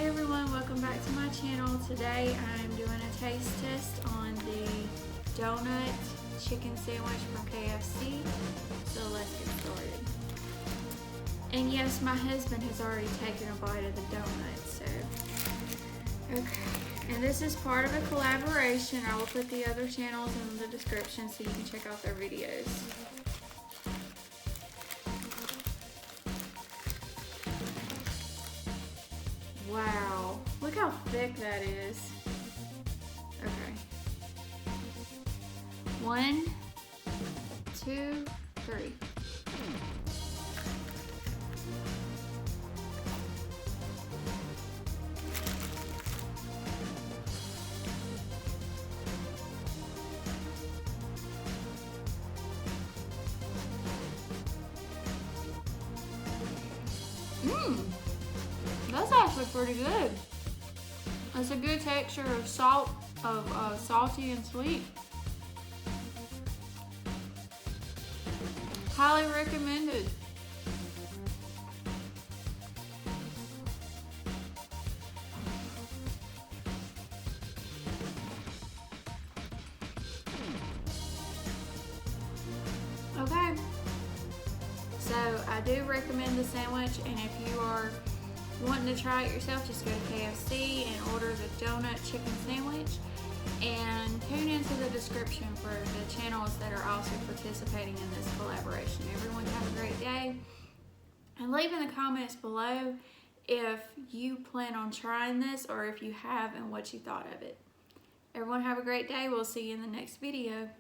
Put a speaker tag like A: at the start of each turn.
A: Hey everyone, welcome back to my channel. Today I'm doing a taste test on the donut chicken sandwich from KFC. So let's get started. And yes, my husband has already taken a bite of the donut, so. Okay, and this is part of a collaboration. I will put the other channels in the description so you can check out their videos. Wow, look how thick that is. Okay. 1, 2, 3. That's actually pretty good. It's a good texture of salty and sweet. Highly recommended. Okay. So I do recommend the sandwich, and if you are wanting to try it yourself, just go to KFC and order the donut chicken sandwich, and tune into the description for the channels that are also participating in this collaboration. Everyone have a great day, and leave in the comments below if you plan on trying this or if you have and what you thought of it. Everyone have a great day. We'll see you in the next video.